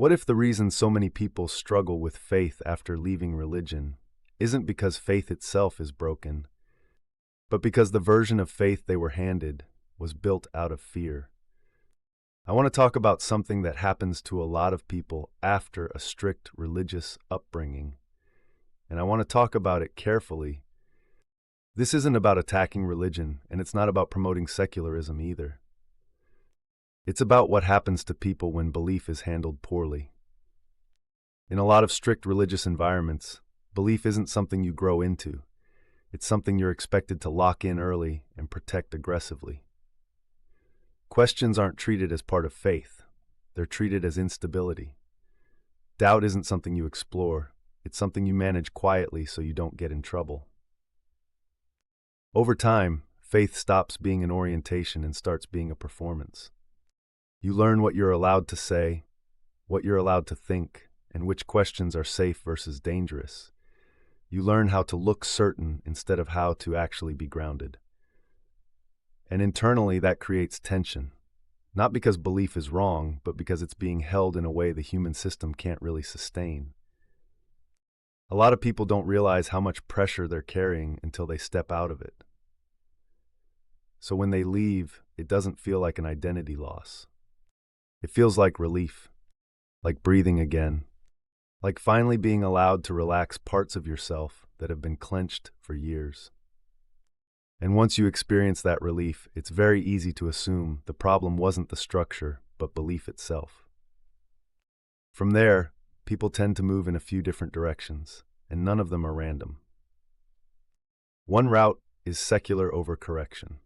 What if the reason so many people struggle with faith after leaving religion isn't because faith itself is broken, but because the version of faith they were handed was built out of fear? I want to talk about something that happens to a lot of people after a strict religious upbringing, and I want to talk about it carefully. This isn't about attacking religion, and it's not about promoting secularism either. It's about what happens to people when belief is handled poorly. In a lot of strict religious environments, belief isn't something you grow into. It's something you're expected to lock in early and protect aggressively. Questions aren't treated as part of faith. They're treated as instability. Doubt isn't something you explore. It's something you manage quietly so you don't get in trouble. Over time, faith stops being an orientation and starts being a performance. You learn what you're allowed to say, what you're allowed to think, and which questions are safe versus dangerous. You learn how to look certain instead of how to actually be grounded. And internally, that creates tension. Not because belief is wrong, but because it's being held in a way the human system can't really sustain. A lot of people don't realize how much pressure they're carrying until they step out of it. So when they leave, it doesn't feel like an identity loss. It feels like relief, like breathing again, like finally being allowed to relax parts of yourself that have been clenched for years. And once you experience that relief, it's very easy to assume the problem wasn't the structure, but belief itself. From there, people tend to move in a few different directions, and none of them are random. One route is secular overcorrection.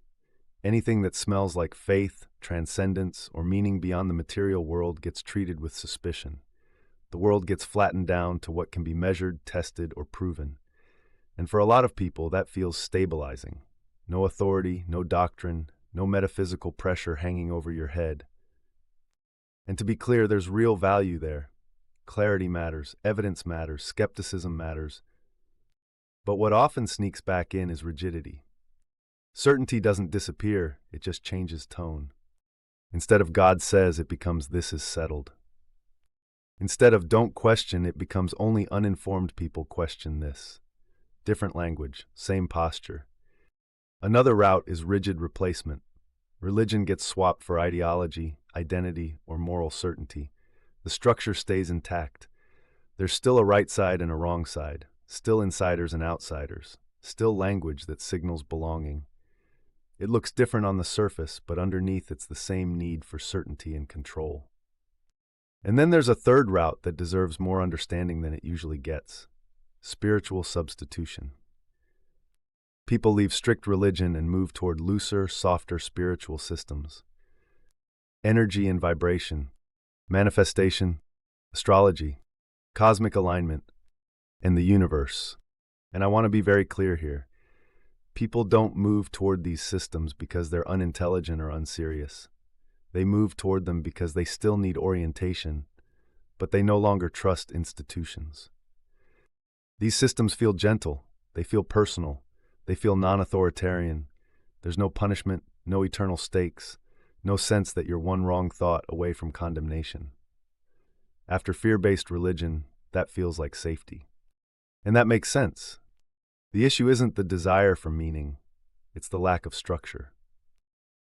Anything that smells like faith, transcendence, or meaning beyond the material world gets treated with suspicion. The world gets flattened down to what can be measured, tested, or proven. And for a lot of people, that feels stabilizing. No authority, no doctrine, no metaphysical pressure hanging over your head. And to be clear, there's real value there. Clarity matters, evidence matters, skepticism matters. But what often sneaks back in is rigidity. Certainty doesn't disappear, it just changes tone. Instead of God says, it becomes this is settled. Instead of don't question, it becomes only uninformed people question this. Different language, same posture. Another route is rigid replacement. Religion gets swapped for ideology, identity, or moral certainty. The structure stays intact. There's still a right side and a wrong side, still insiders and outsiders, still language that signals belonging. It looks different on the surface, but underneath it's the same need for certainty and control. And then there's a third route that deserves more understanding than it usually gets: spiritual substitution. People leave strict religion and move toward looser, softer spiritual systems. Energy and vibration, manifestation, astrology, cosmic alignment, and the universe. And I want to be very clear here. People don't move toward these systems because they're unintelligent or unserious. They move toward them because they still need orientation, but they no longer trust institutions. These systems feel gentle, they feel personal, they feel non-authoritarian. There's no punishment, no eternal stakes, no sense that you're one wrong thought away from condemnation. After fear-based religion, that feels like safety. And that makes sense. The issue isn't the desire for meaning, it's the lack of structure.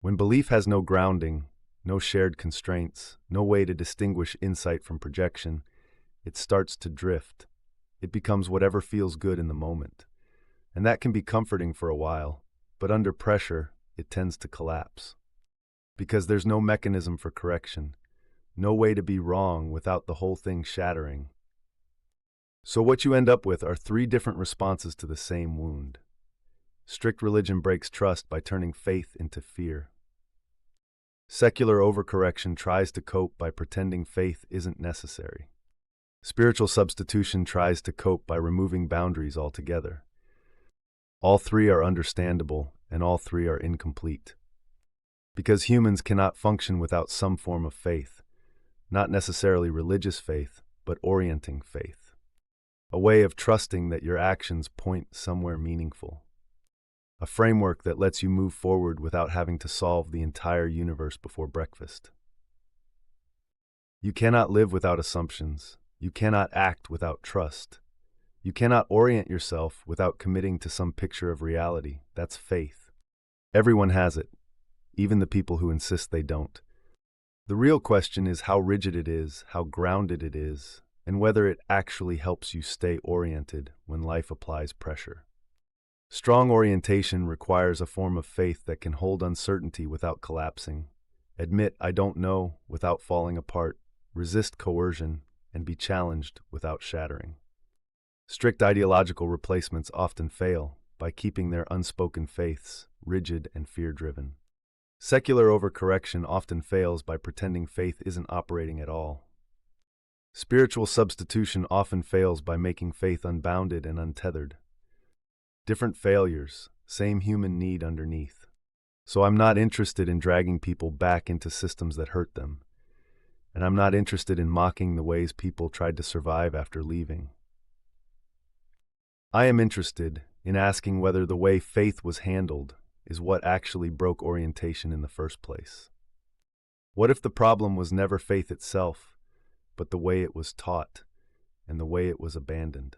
When belief has no grounding, no shared constraints, no way to distinguish insight from projection, it starts to drift. It becomes whatever feels good in the moment. And that can be comforting for a while, but under pressure, it tends to collapse. Because there's no mechanism for correction, no way to be wrong without the whole thing shattering. So what you end up with are three different responses to the same wound. Strict religion breaks trust by turning faith into fear. Secular overcorrection tries to cope by pretending faith isn't necessary. Spiritual substitution tries to cope by removing boundaries altogether. All three are understandable, and all three are incomplete. Because humans cannot function without some form of faith, not necessarily religious faith, but orienting faith. A way of trusting that your actions point somewhere meaningful. A framework that lets you move forward without having to solve the entire universe before breakfast. You cannot live without assumptions. You cannot act without trust. You cannot orient yourself without committing to some picture of reality. That's faith. Everyone has it, even the people who insist they don't. The real question is how rigid it is, how grounded it is, and whether it actually helps you stay oriented when life applies pressure. Strong orientation requires a form of faith that can hold uncertainty without collapsing, admit "I don't know" without falling apart, resist coercion, and be challenged without shattering. Strict ideological replacements often fail by keeping their unspoken faiths rigid and fear-driven. Secular overcorrection often fails by pretending faith isn't operating at all. Spiritual substitution often fails by making faith unbounded and untethered. Different failures, same human need underneath. So I'm not interested in dragging people back into systems that hurt them. And I'm not interested in mocking the ways people tried to survive after leaving. I am interested in asking whether the way faith was handled is what actually broke orientation in the first place. What if the problem was never faith itself, but the way it was taught and the way it was abandoned?